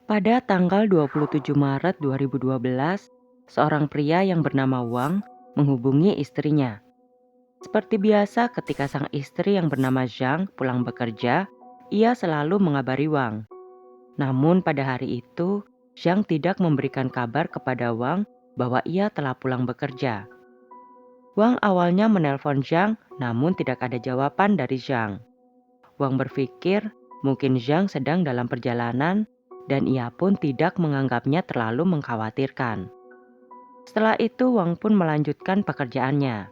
Pada tanggal 27 Maret 2012, seorang pria yang bernama Wang menghubungi istrinya. Seperti biasa ketika sang istri yang bernama Zhang pulang bekerja, ia selalu mengabari Wang. Namun pada hari itu, Zhang tidak memberikan kabar kepada Wang bahwa ia telah pulang bekerja. Wang awalnya menelpon Zhang, namun tidak ada jawaban dari Zhang. Wang berpikir mungkin Zhang sedang dalam perjalanan dan ia pun tidak menganggapnya terlalu mengkhawatirkan. Setelah itu Wang pun melanjutkan pekerjaannya.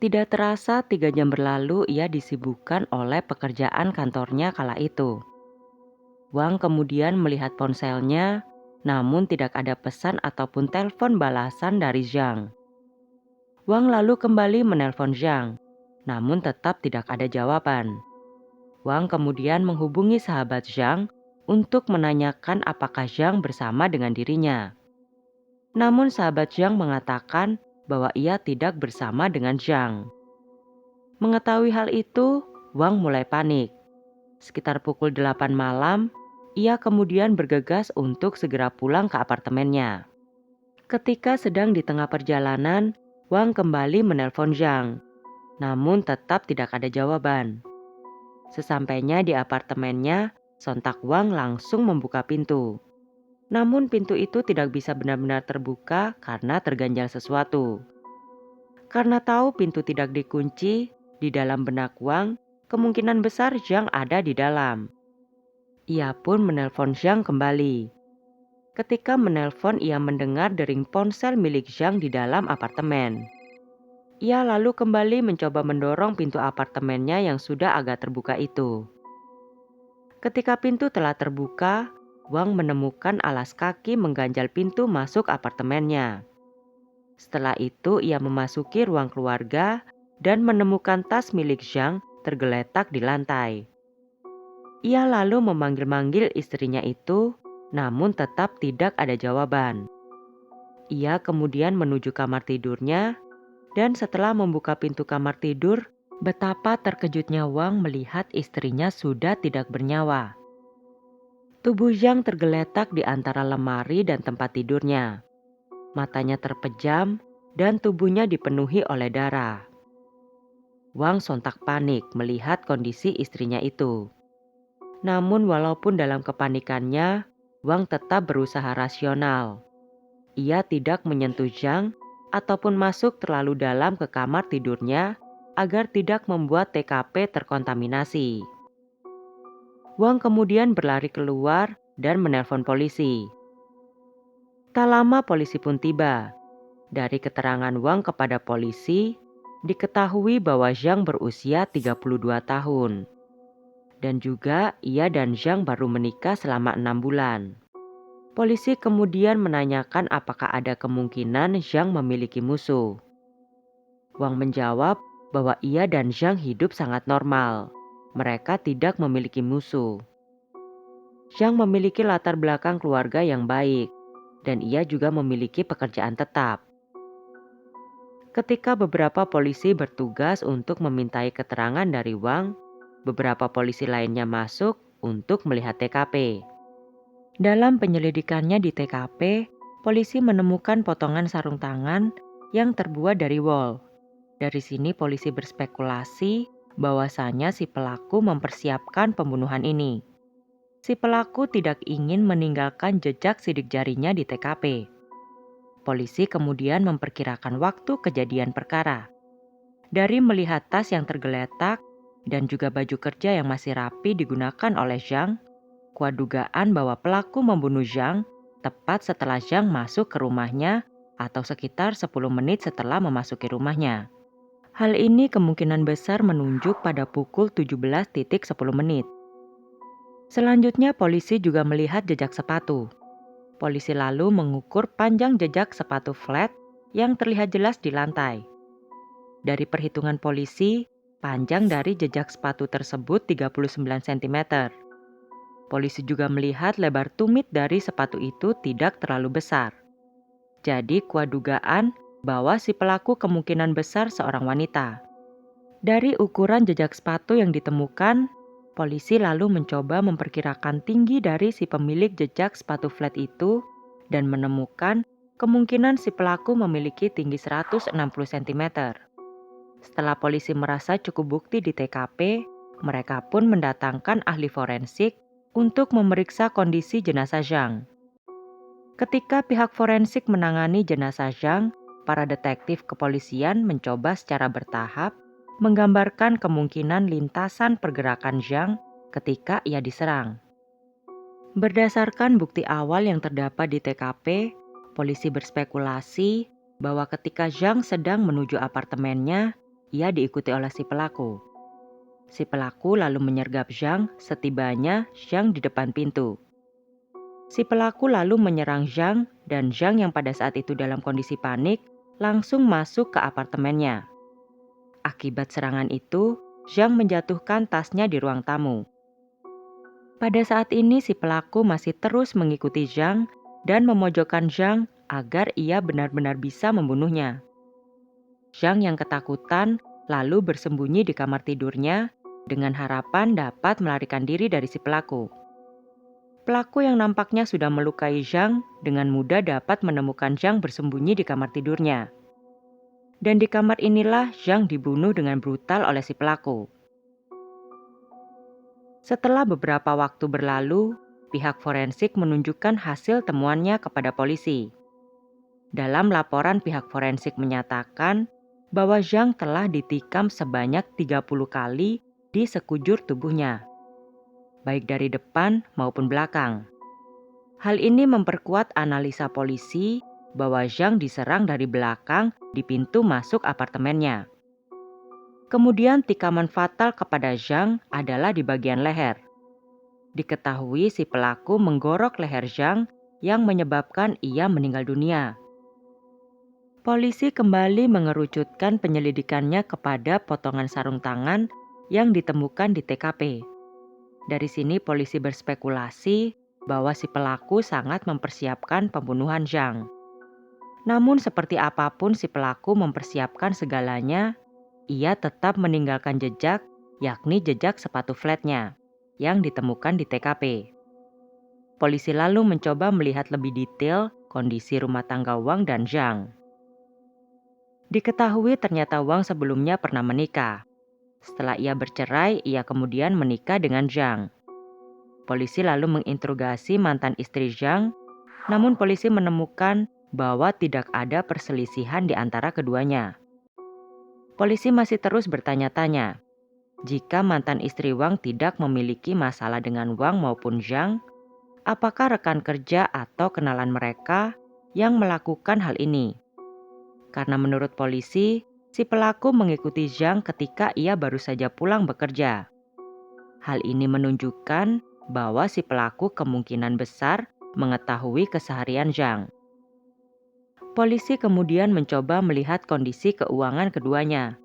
Tidak terasa 3 jam berlalu ia disibukkan oleh pekerjaan kantornya kala itu. Wang kemudian melihat ponselnya, namun tidak ada pesan ataupun telepon balasan dari Zhang. Wang lalu kembali menelpon Zhang, namun tetap tidak ada jawaban. Wang kemudian menghubungi sahabat Zhang untuk menanyakan apakah Zhang bersama dengan dirinya. Namun sahabat Zhang mengatakan bahwa ia tidak bersama dengan Zhang. Mengetahui hal itu, Wang mulai panik. Sekitar pukul 8 malam, ia kemudian bergegas untuk segera pulang ke apartemennya. Ketika sedang di tengah perjalanan, Wang kembali menelpon Zhang, namun tetap tidak ada jawaban. Sesampainya di apartemennya, sontak Wang langsung membuka pintu. Namun pintu itu tidak bisa benar-benar terbuka karena terganjal sesuatu. Karena tahu pintu tidak dikunci, di dalam benak Wang, kemungkinan besar Zhang ada di dalam. Ia pun menelpon Zhang kembali. Ketika menelpon, ia mendengar dering ponsel milik Zhang di dalam apartemen. Ia lalu kembali mencoba mendorong pintu apartemennya yang sudah agak terbuka itu. Ketika pintu telah terbuka, Wang menemukan alas kaki mengganjal pintu masuk apartemennya. Setelah itu ia memasuki ruang keluarga dan menemukan tas milik Zhang tergeletak di lantai. Ia lalu memanggil-manggil istrinya itu, namun tetap tidak ada jawaban. Ia kemudian menuju kamar tidurnya, dan setelah membuka pintu kamar tidur, betapa terkejutnya Wang melihat istrinya sudah tidak bernyawa. Tubuh Zhang tergeletak di antara lemari dan tempat tidurnya. Matanya terpejam dan tubuhnya dipenuhi oleh darah. Wang sontak panik melihat kondisi istrinya itu. Namun walaupun dalam kepanikannya, Wang tetap berusaha rasional. Ia tidak menyentuh Zhang ataupun masuk terlalu dalam ke kamar tidurnya agar tidak membuat TKP terkontaminasi. Wang kemudian berlari keluar dan menelpon polisi. Tak lama polisi pun tiba. Dari keterangan Wang kepada polisi, diketahui bahwa Zhang berusia 32 tahun. Dan juga ia dan Zhang baru menikah selama 6 bulan. Polisi kemudian menanyakan apakah ada kemungkinan Zhang memiliki musuh. Wang menjawab bahwa ia dan Zhang hidup sangat normal. Mereka tidak memiliki musuh. Zhang memiliki latar belakang keluarga yang baik, dan ia juga memiliki pekerjaan tetap. Ketika beberapa polisi bertugas untuk memintai keterangan dari Wang, beberapa polisi lainnya masuk untuk melihat TKP. Dalam penyelidikannya di TKP, polisi menemukan potongan sarung tangan yang terbuat dari wol. Dari sini polisi berspekulasi bahwasanya si pelaku mempersiapkan pembunuhan ini. Si pelaku tidak ingin meninggalkan jejak sidik jarinya di TKP. Polisi kemudian memperkirakan waktu kejadian perkara. Dari melihat tas yang tergeletak dan juga baju kerja yang masih rapi digunakan oleh Zhang, kuat dugaan bahwa pelaku membunuh Zhang tepat setelah Zhang masuk ke rumahnya atau sekitar 10 menit setelah memasuki rumahnya. Hal ini kemungkinan besar menunjuk pada pukul 17.10. Selanjutnya polisi juga melihat jejak sepatu. Polisi lalu mengukur panjang jejak sepatu flat yang terlihat jelas di lantai. Dari perhitungan polisi, panjang dari jejak sepatu tersebut 39 cm. Polisi juga melihat lebar tumit dari sepatu itu tidak terlalu besar. Jadi kuat dugaan bahwa si pelaku kemungkinan besar seorang wanita. Dari ukuran jejak sepatu yang ditemukan, Polisi lalu mencoba memperkirakan tinggi dari si pemilik jejak sepatu flat itu dan menemukan kemungkinan si pelaku memiliki tinggi 160 cm. Setelah polisi merasa cukup bukti di TKP, mereka pun mendatangkan ahli forensik untuk memeriksa kondisi jenazah Zhang. Ketika pihak forensik menangani jenazah Zhang, para detektif kepolisian mencoba secara bertahap menggambarkan kemungkinan lintasan pergerakan Zhang ketika ia diserang. Berdasarkan bukti awal yang terdapat di TKP, polisi berspekulasi bahwa ketika Zhang sedang menuju apartemennya, ia diikuti oleh si pelaku. Si pelaku lalu menyergap Zhang setibanya Zhang di depan pintu. Si pelaku lalu menyerang Zhang dan Zhang yang pada saat itu dalam kondisi panik langsung masuk ke apartemennya. Akibat serangan itu, Zhang menjatuhkan tasnya di ruang tamu. Pada saat ini si pelaku masih terus mengikuti Zhang dan memojokkan Zhang agar ia benar-benar bisa membunuhnya. Zhang yang ketakutan lalu bersembunyi di kamar tidurnya dengan harapan dapat melarikan diri dari si pelaku. Pelaku yang nampaknya sudah melukai Zhang dengan mudah dapat menemukan Zhang bersembunyi di kamar tidurnya. Dan di kamar inilah Zhang dibunuh dengan brutal oleh si pelaku. Setelah beberapa waktu berlalu, pihak forensik menunjukkan hasil temuannya kepada polisi. Dalam laporan pihak forensik menyatakan bahwa Zhang telah ditikam sebanyak 30 kali di sekujur tubuhnya, baik dari depan maupun belakang. Hal ini memperkuat analisa polisi bahwa Zhang diserang dari belakang di pintu masuk apartemennya. Kemudian tikaman fatal kepada Zhang adalah di bagian leher. Diketahui si pelaku menggorok leher Zhang yang menyebabkan ia meninggal dunia. Polisi kembali mengerucutkan penyelidikannya kepada potongan sarung tangan yang ditemukan di TKP. Dari sini polisi berspekulasi bahwa si pelaku sangat mempersiapkan pembunuhan Zhang. Namun seperti apapun si pelaku mempersiapkan segalanya, ia tetap meninggalkan jejak, yakni jejak sepatu flatnya yang ditemukan di TKP. Polisi lalu mencoba melihat lebih detail kondisi rumah tangga Wang dan Zhang. Diketahui ternyata Wang sebelumnya pernah menikah. Setelah ia bercerai, ia kemudian menikah dengan Zhang. Polisi lalu menginterogasi mantan istri Zhang, namun polisi menemukan bahwa tidak ada perselisihan di antara keduanya. Polisi masih terus bertanya-tanya, jika mantan istri Wang tidak memiliki masalah dengan Wang maupun Zhang, apakah rekan kerja atau kenalan mereka yang melakukan hal ini? Karena menurut polisi, si pelaku mengikuti Zhang ketika ia baru saja pulang bekerja. Hal ini menunjukkan bahwa si pelaku kemungkinan besar mengetahui keseharian Zhang. Polisi kemudian mencoba melihat kondisi keuangan keduanya.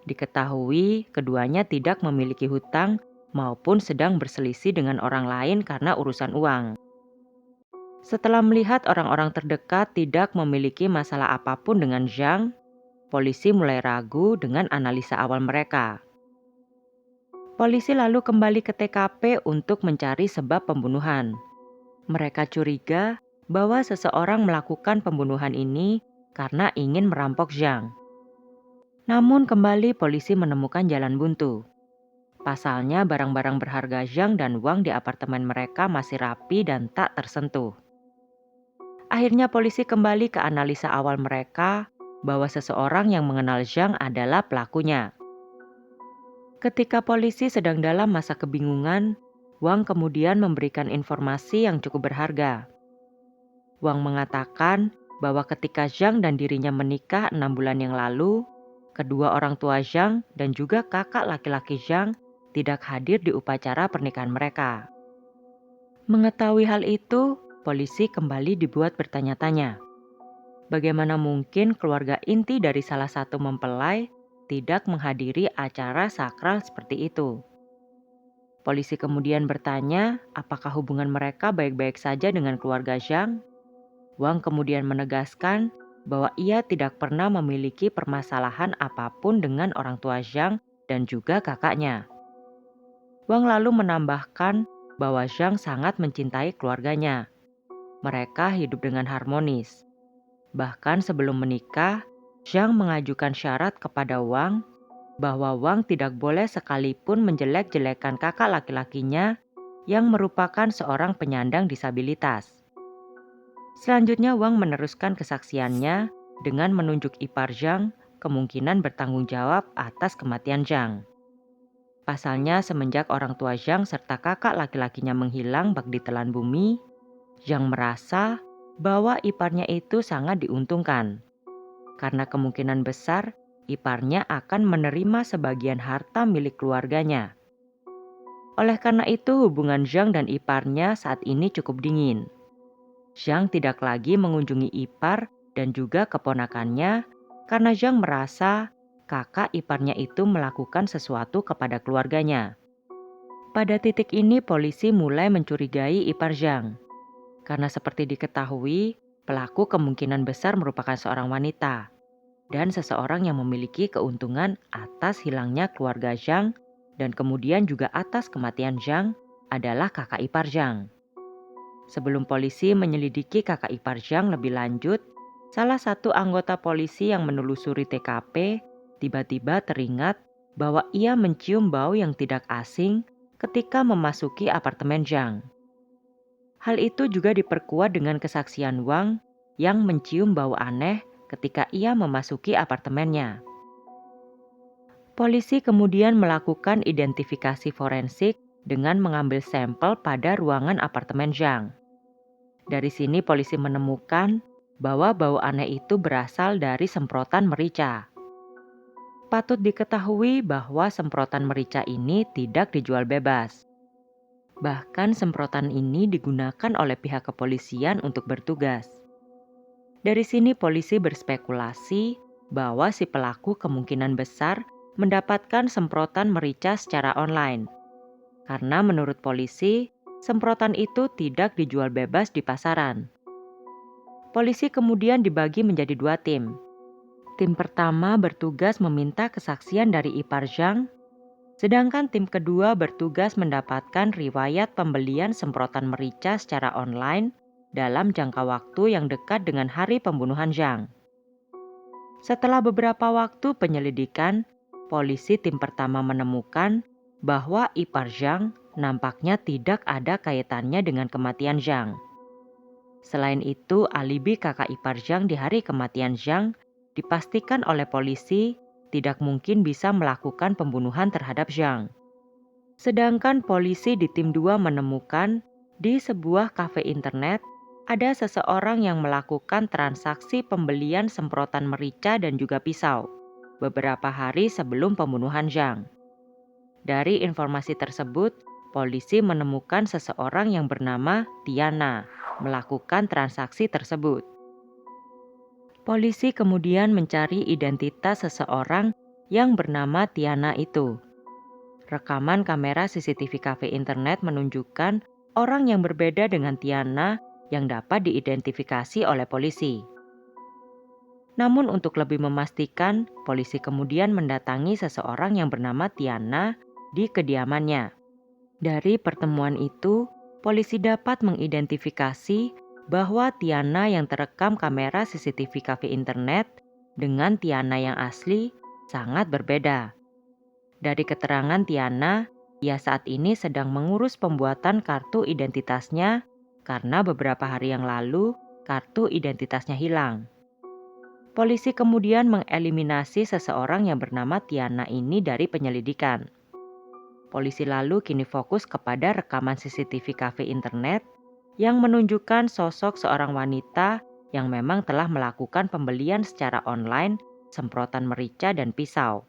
Diketahui keduanya tidak memiliki hutang maupun sedang berselisih dengan orang lain karena urusan uang. Setelah melihat orang-orang terdekat tidak memiliki masalah apapun dengan Zhang, polisi mulai ragu dengan analisa awal mereka. Polisi lalu kembali ke TKP untuk mencari sebab pembunuhan. Mereka curiga bahwa seseorang melakukan pembunuhan ini karena ingin merampok Zhang. Namun kembali polisi menemukan jalan buntu. Pasalnya barang-barang berharga Zhang dan Wang di apartemen mereka masih rapi dan tak tersentuh. Akhirnya polisi kembali ke analisa awal mereka bahwa seseorang yang mengenal Zhang adalah pelakunya. Ketika polisi sedang dalam masa kebingungan, Wang kemudian memberikan informasi yang cukup berharga. Wang mengatakan bahwa ketika Zhang dan dirinya menikah 6 bulan yang lalu, kedua orang tua Zhang dan juga kakak laki-laki Zhang tidak hadir di upacara pernikahan mereka. Mengetahui hal itu, polisi kembali dibuat bertanya-tanya. Bagaimana mungkin keluarga inti dari salah satu mempelai tidak menghadiri acara sakral seperti itu? Polisi kemudian bertanya apakah hubungan mereka baik-baik saja dengan keluarga Zhang. Wang kemudian menegaskan bahwa ia tidak pernah memiliki permasalahan apapun dengan orang tua Zhang dan juga kakaknya. Wang lalu menambahkan bahwa Zhang sangat mencintai keluarganya. Mereka hidup dengan harmonis. Bahkan sebelum menikah, Zhang mengajukan syarat kepada Wang bahwa Wang tidak boleh sekalipun menjelek-jelekan kakak laki-lakinya yang merupakan seorang penyandang disabilitas. Selanjutnya Wang meneruskan kesaksiannya dengan menunjuk ipar Zhang kemungkinan bertanggung jawab atas kematian Zhang. Pasalnya semenjak orang tua Zhang serta kakak laki-lakinya menghilang bak ditelan bumi, Zhang merasa bahwa iparnya itu sangat diuntungkan. Karena kemungkinan besar iparnya akan menerima sebagian harta milik keluarganya. Oleh karena itu hubungan Zhang dan iparnya saat ini cukup dingin. Zhang tidak lagi mengunjungi ipar dan juga keponakannya karena Zhang merasa kakak iparnya itu melakukan sesuatu kepada keluarganya. Pada titik ini polisi mulai mencurigai ipar Zhang. Karena seperti diketahui, pelaku kemungkinan besar merupakan seorang wanita dan seseorang yang memiliki keuntungan atas hilangnya keluarga Zhang dan kemudian juga atas kematian Zhang adalah kakak ipar Zhang. Sebelum polisi menyelidiki kakak ipar Zhang lebih lanjut, salah satu anggota polisi yang menelusuri TKP tiba-tiba teringat bahwa ia mencium bau yang tidak asing ketika memasuki apartemen Zhang. Hal itu juga diperkuat dengan kesaksian Wang yang mencium bau aneh ketika ia memasuki apartemennya. Polisi kemudian melakukan identifikasi forensik dengan mengambil sampel pada ruangan apartemen Zhang. Dari sini polisi menemukan bahwa bau aneh itu berasal dari semprotan merica. Patut diketahui bahwa semprotan merica ini tidak dijual bebas. Bahkan semprotan ini digunakan oleh pihak kepolisian untuk bertugas. Dari sini polisi berspekulasi bahwa si pelaku kemungkinan besar mendapatkan semprotan merica secara online. Karena menurut polisi, semprotan itu tidak dijual bebas di pasaran. Polisi kemudian dibagi menjadi dua tim. Tim pertama bertugas meminta kesaksian dari ipar Zhang, sedangkan tim kedua bertugas mendapatkan riwayat pembelian semprotan merica secara online dalam jangka waktu yang dekat dengan hari pembunuhan Zhang. Setelah beberapa waktu penyelidikan, polisi tim pertama menemukan bahwa ipar Zhang nampaknya tidak ada kaitannya dengan kematian Zhang. Selain itu, alibi kakak ipar Zhang di hari kematian Zhang dipastikan oleh polisi tidak mungkin bisa melakukan pembunuhan terhadap Zhang. Sedangkan polisi di tim 2 menemukan di sebuah kafe internet ada seseorang yang melakukan transaksi pembelian semprotan merica dan juga pisau beberapa hari sebelum pembunuhan Zhang. Dari informasi tersebut, polisi menemukan seseorang yang bernama Tiana melakukan transaksi tersebut. Polisi kemudian mencari identitas seseorang yang bernama Tiana itu. Rekaman kamera CCTV kafe internet menunjukkan orang yang berbeda dengan Tiana yang dapat diidentifikasi oleh polisi. Namun untuk lebih memastikan, polisi kemudian mendatangi seseorang yang bernama Tiana di kediamannya. Dari pertemuan itu, polisi dapat mengidentifikasi bahwa Tiana yang terekam kamera CCTV kafe internet dengan Tiana yang asli sangat berbeda. Dari keterangan Tiana, ia saat ini sedang mengurus pembuatan kartu identitasnya karena beberapa hari yang lalu kartu identitasnya hilang. Polisi kemudian mengeliminasi seseorang yang bernama Tiana ini dari penyelidikan. Polisi lalu kini fokus kepada rekaman CCTV kafe internet yang menunjukkan sosok seorang wanita yang memang telah melakukan pembelian secara online semprotan merica dan pisau.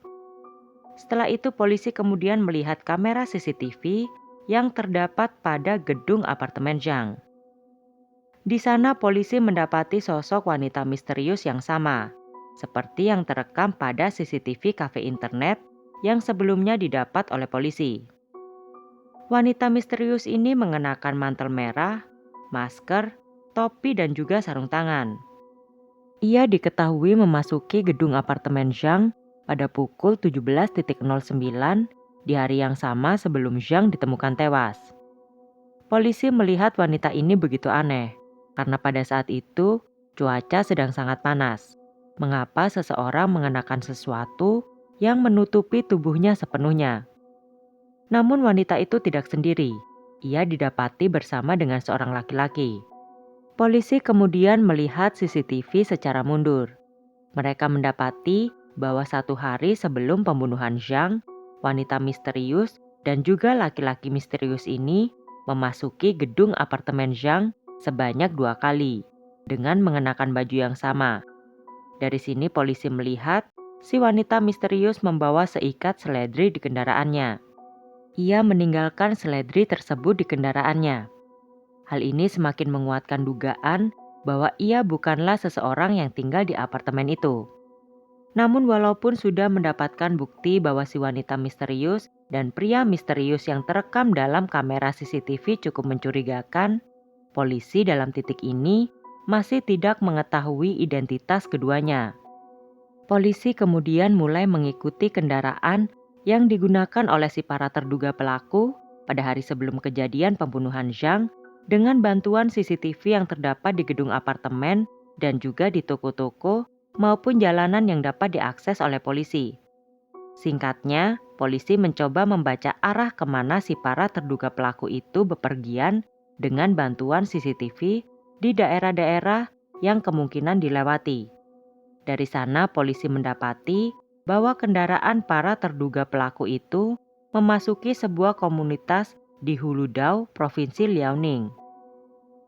Setelah itu polisi kemudian melihat kamera CCTV yang terdapat pada gedung apartemen Zhang. Di sana polisi mendapati sosok wanita misterius yang sama, seperti yang terekam pada CCTV kafe internet yang sebelumnya didapat oleh polisi. Wanita misterius ini mengenakan mantel merah, masker, topi dan juga sarung tangan. Ia diketahui memasuki gedung apartemen Zhang pada pukul 17.09 di hari yang sama sebelum Zhang ditemukan tewas. Polisi melihat wanita ini begitu aneh, karena pada saat itu cuaca sedang sangat panas. Mengapa seseorang mengenakan sesuatu yang menutupi tubuhnya sepenuhnya? Namun wanita itu tidak sendiri. Ia didapati bersama dengan seorang laki-laki. Polisi kemudian melihat CCTV secara mundur. Mereka mendapati bahwa 1 hari sebelum pembunuhan Zhang, wanita misterius dan juga laki-laki misterius ini memasuki gedung apartemen Zhang sebanyak 2 kali dengan mengenakan baju yang sama. Dari sini polisi melihat si wanita misterius membawa seikat seledri di kendaraannya. Ia meninggalkan seledri tersebut di kendaraannya. Hal ini semakin menguatkan dugaan bahwa ia bukanlah seseorang yang tinggal di apartemen itu. Namun walaupun sudah mendapatkan bukti bahwa si wanita misterius dan pria misterius yang terekam dalam kamera CCTV cukup mencurigakan, polisi dalam titik ini masih tidak mengetahui identitas keduanya. Polisi kemudian mulai mengikuti kendaraan yang digunakan oleh si para terduga pelaku pada hari sebelum kejadian pembunuhan Zhang dengan bantuan CCTV yang terdapat di gedung apartemen dan juga di toko-toko maupun jalanan yang dapat diakses oleh polisi. Singkatnya, polisi mencoba membaca arah kemana si para terduga pelaku itu bepergian dengan bantuan CCTV di daerah-daerah yang kemungkinan dilewati. Dari sana polisi mendapati bahwa kendaraan para terduga pelaku itu memasuki sebuah komunitas di Huludao, Provinsi Liaoning.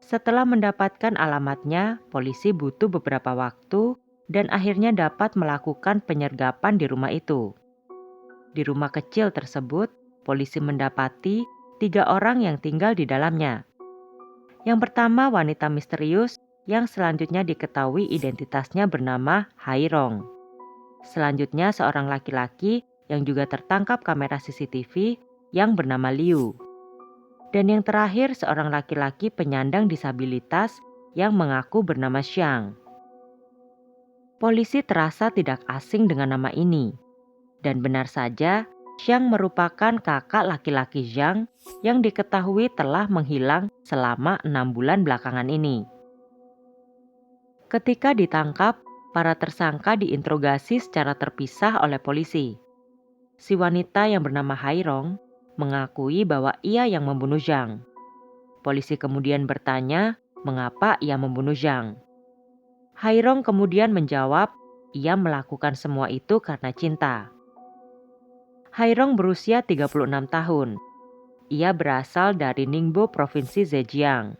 Setelah mendapatkan alamatnya, polisi butuh beberapa waktu dan akhirnya dapat melakukan penyergapan di rumah itu. Di rumah kecil tersebut, polisi mendapati 3 orang yang tinggal di dalamnya. Yang pertama wanita misterius yang selanjutnya diketahui identitasnya bernama Hairong. Selanjutnya seorang laki-laki yang juga tertangkap kamera CCTV yang bernama Liu. Dan yang terakhir seorang laki-laki penyandang disabilitas yang mengaku bernama Xiang. Polisi terasa tidak asing dengan nama ini. Dan benar saja, Xiang merupakan kakak laki-laki Zhang yang diketahui telah menghilang selama 6 bulan belakangan ini. Ketika ditangkap, para tersangka diinterogasi secara terpisah oleh polisi. Si wanita yang bernama Hairong mengakui bahwa ia yang membunuh Zhang. Polisi kemudian bertanya mengapa ia membunuh Zhang. Hairong kemudian menjawab ia melakukan semua itu karena cinta. Hairong berusia 36 tahun. Ia berasal dari Ningbo, Provinsi Zhejiang.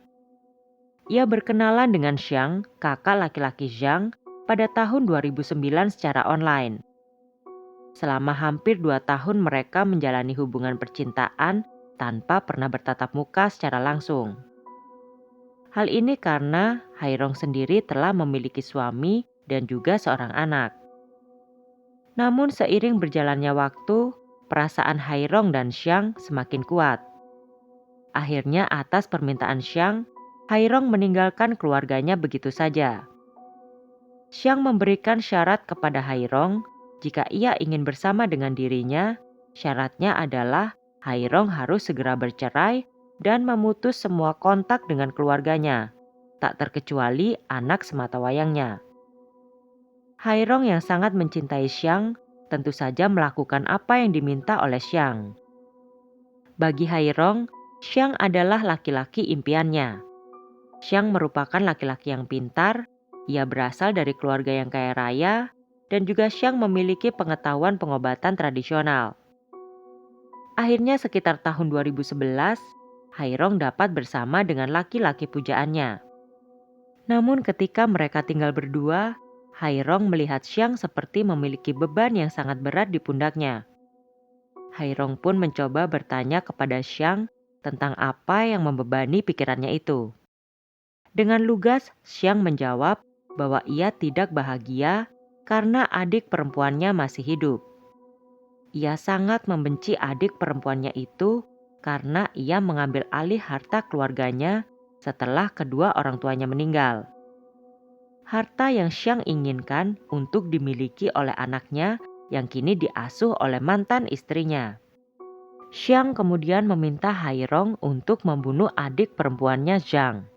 Ia berkenalan dengan Xiang, kakak laki-laki Zhang, pada tahun 2009 secara online. Selama hampir 2 tahun mereka menjalani hubungan percintaan tanpa pernah bertatap muka secara langsung. Hal ini karena Hairong sendiri telah memiliki suami dan juga seorang anak. Namun seiring berjalannya waktu, perasaan Hairong dan Xiang semakin kuat. Akhirnya atas permintaan Xiang, Hairong meninggalkan keluarganya begitu saja. Xiang memberikan syarat kepada Hairong, jika ia ingin bersama dengan dirinya, syaratnya adalah Hairong harus segera bercerai dan memutus semua kontak dengan keluarganya, tak terkecuali anak sematawayangnya. Hairong yang sangat mencintai Xiang tentu saja melakukan apa yang diminta oleh Xiang. Bagi Hairong, Xiang adalah laki-laki impiannya. Xiang merupakan laki-laki yang pintar, ia berasal dari keluarga yang kaya raya, dan juga Xiang memiliki pengetahuan pengobatan tradisional. Akhirnya sekitar tahun 2011, Hairong dapat bersama dengan laki-laki pujaannya. Namun ketika mereka tinggal berdua, Hairong melihat Xiang seperti memiliki beban yang sangat berat di pundaknya. Hairong pun mencoba bertanya kepada Xiang tentang apa yang membebani pikirannya itu. Dengan lugas, Xiang menjawab bahwa ia tidak bahagia karena adik perempuannya masih hidup. Ia sangat membenci adik perempuannya itu karena ia mengambil alih harta keluarganya setelah kedua orang tuanya meninggal. Harta yang Xiang inginkan untuk dimiliki oleh anaknya yang kini diasuh oleh mantan istrinya. Xiang kemudian meminta Hairong untuk membunuh adik perempuannya Zhang.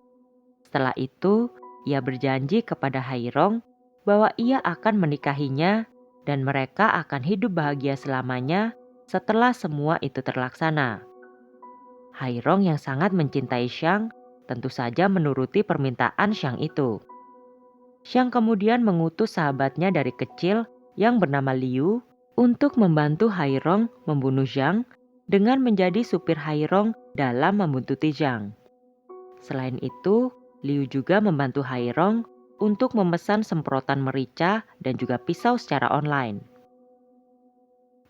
Setelah itu, ia berjanji kepada Hairong bahwa ia akan menikahinya dan mereka akan hidup bahagia selamanya setelah semua itu terlaksana. Hairong yang sangat mencintai Xiang tentu saja menuruti permintaan Xiang itu. Xiang kemudian mengutus sahabatnya dari kecil yang bernama Liu untuk membantu Hairong membunuh Zhang dengan menjadi supir Hairong dalam membuntuti Zhang. Selain itu, Liu juga membantu Hairong untuk memesan semprotan merica dan juga pisau secara online.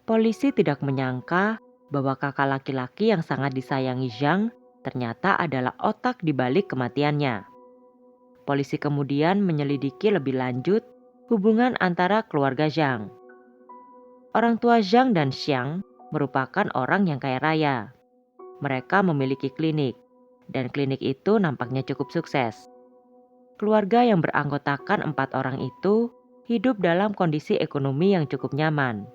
Polisi tidak menyangka bahwa kakak laki-laki yang sangat disayangi Zhang ternyata adalah otak di balik kematiannya. Polisi kemudian menyelidiki lebih lanjut hubungan antara keluarga Zhang. Orang tua Zhang dan Xiang merupakan orang yang kaya raya. Mereka memiliki klinik, dan klinik itu nampaknya cukup sukses. Keluarga yang beranggotakan 4 orang itu hidup dalam kondisi ekonomi yang cukup nyaman.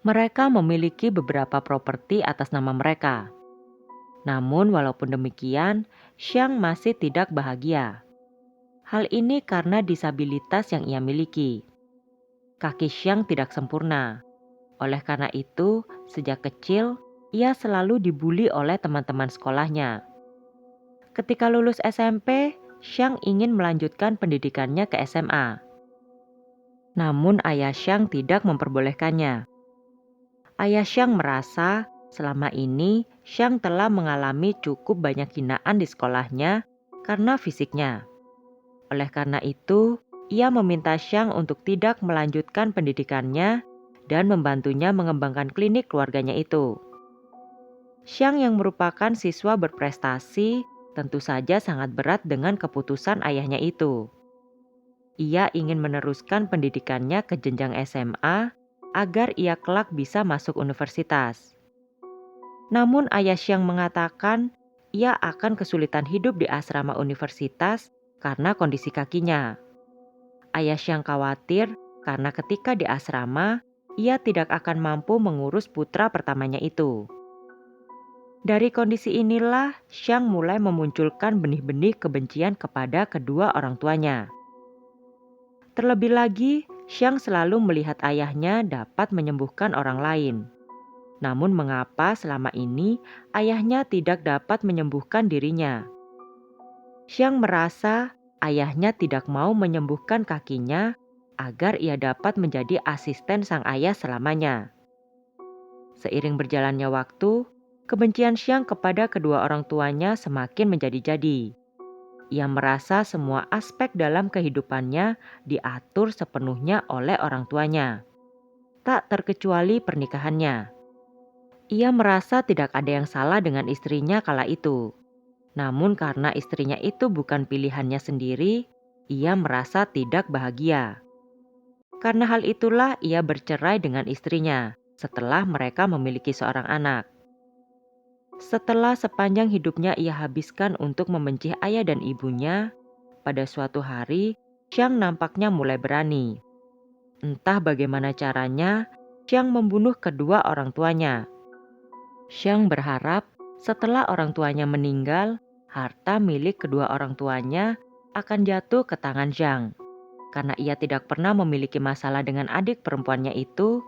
Mereka memiliki beberapa properti atas nama mereka. Namun walaupun demikian, Xiang masih tidak bahagia. Hal ini karena disabilitas yang ia miliki. Kaki Xiang tidak sempurna. Oleh karena itu, sejak kecil, ia selalu dibully oleh teman-teman sekolahnya. Ketika lulus SMP, Xiang ingin melanjutkan pendidikannya ke SMA. Namun ayah Xiang tidak memperbolehkannya. Ayah Xiang merasa selama ini Xiang telah mengalami cukup banyak hinaan di sekolahnya karena fisiknya. Oleh karena itu, ia meminta Xiang untuk tidak melanjutkan pendidikannya dan membantunya mengembangkan klinik keluarganya itu. Xiang yang merupakan siswa berprestasi tentu saja sangat berat dengan keputusan ayahnya itu. Ia ingin meneruskan pendidikannya ke jenjang SMA agar ia kelak bisa masuk universitas. Namun ayah Xiang mengatakan ia akan kesulitan hidup di asrama universitas karena kondisi kakinya. Ayah Xiang khawatir karena ketika di asrama, ia tidak akan mampu mengurus putra pertamanya itu. Dari kondisi inilah, Xiang mulai memunculkan benih-benih kebencian kepada kedua orang tuanya. Terlebih lagi, Xiang selalu melihat ayahnya dapat menyembuhkan orang lain. Namun mengapa selama ini ayahnya tidak dapat menyembuhkan dirinya? Xiang merasa ayahnya tidak mau menyembuhkan kakinya agar ia dapat menjadi asisten sang ayah selamanya. Seiring berjalannya waktu, kebencian Xiang kepada kedua orang tuanya semakin menjadi-jadi. Ia merasa semua aspek dalam kehidupannya diatur sepenuhnya oleh orang tuanya, tak terkecuali pernikahannya. Ia merasa tidak ada yang salah dengan istrinya kala itu. Namun karena istrinya itu bukan pilihannya sendiri, ia merasa tidak bahagia. Karena hal itulah ia bercerai dengan istrinya setelah mereka memiliki seorang anak. Setelah sepanjang hidupnya ia habiskan untuk membenci ayah dan ibunya, pada suatu hari Xiang nampaknya mulai berani. Entah bagaimana caranya, Xiang membunuh kedua orang tuanya. Xiang berharap setelah orang tuanya meninggal, harta milik kedua orang tuanya akan jatuh ke tangan Zhang. Karena ia tidak pernah memiliki masalah dengan adik perempuannya itu,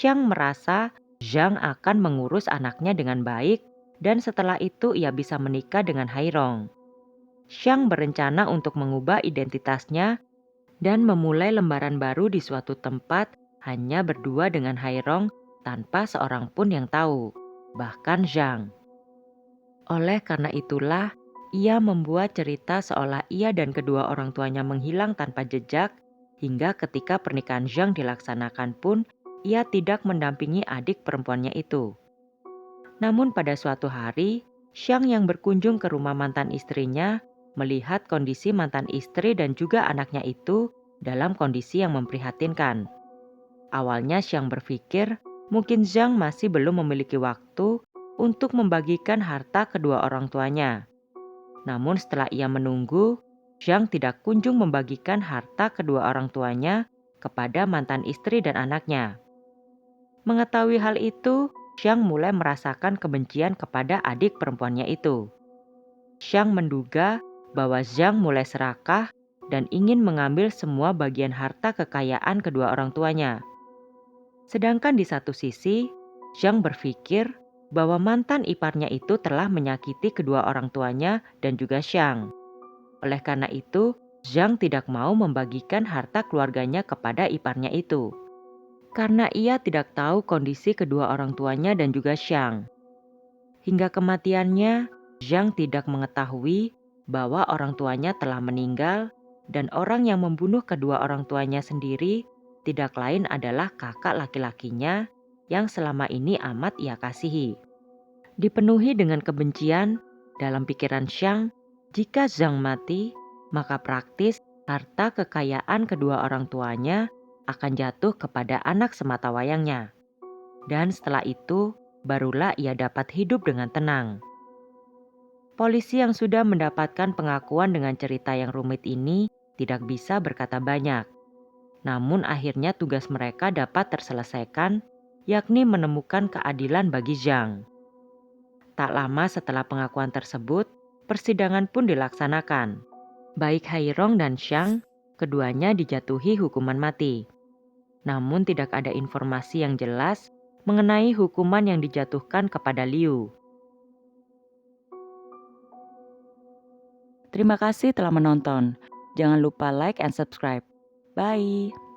Xiang merasa Zhang akan mengurus anaknya dengan baik dan setelah itu ia bisa menikah dengan Hairong. Xiang berencana untuk mengubah identitasnya dan memulai lembaran baru di suatu tempat hanya berdua dengan Hairong tanpa seorang pun yang tahu, bahkan Zhang. Oleh karena itulah, ia membuat cerita seolah ia dan kedua orang tuanya menghilang tanpa jejak hingga ketika pernikahan Zhang dilaksanakan pun ia tidak mendampingi adik perempuannya itu. Namun pada suatu hari, Xiang yang berkunjung ke rumah mantan istrinya melihat kondisi mantan istri dan juga anaknya itu dalam kondisi yang memprihatinkan. Awalnya Xiang berpikir mungkin Zhang masih belum memiliki waktu untuk membagikan harta kedua orang tuanya. Namun setelah ia menunggu, Zhang tidak kunjung membagikan harta kedua orang tuanya kepada mantan istri dan anaknya. Mengetahui hal itu, Xiang mulai merasakan kebencian kepada adik perempuannya itu. Xiang menduga bahwa Zhang mulai serakah dan ingin mengambil semua bagian harta kekayaan kedua orang tuanya. Sedangkan di satu sisi, Zhang berpikir bahwa mantan iparnya itu telah menyakiti kedua orang tuanya dan juga Xiang. Oleh karena itu, Zhang tidak mau membagikan harta keluarganya kepada iparnya itu. Karena ia tidak tahu kondisi kedua orang tuanya dan juga Xiang. Hingga kematiannya, Zhang tidak mengetahui bahwa orang tuanya telah meninggal dan orang yang membunuh kedua orang tuanya sendiri tidak lain adalah kakak laki-lakinya yang selama ini amat ia kasihi. Dipenuhi dengan kebencian, dalam pikiran Xiang, jika Zhang mati, maka praktis harta kekayaan kedua orang tuanya akan jatuh kepada anak sematawayangnya. Dan setelah itu, barulah ia dapat hidup dengan tenang. Polisi yang sudah mendapatkan pengakuan dengan cerita yang rumit ini tidak bisa berkata banyak. Namun akhirnya tugas mereka dapat terselesaikan, yakni menemukan keadilan bagi Zhang. Tak lama setelah pengakuan tersebut, persidangan pun dilaksanakan. Baik Hairong dan Xiang, keduanya dijatuhi hukuman mati. Namun tidak ada informasi yang jelas mengenai hukuman yang dijatuhkan kepada Liu. Terima kasih telah menonton. Jangan lupa like and subscribe. Bye.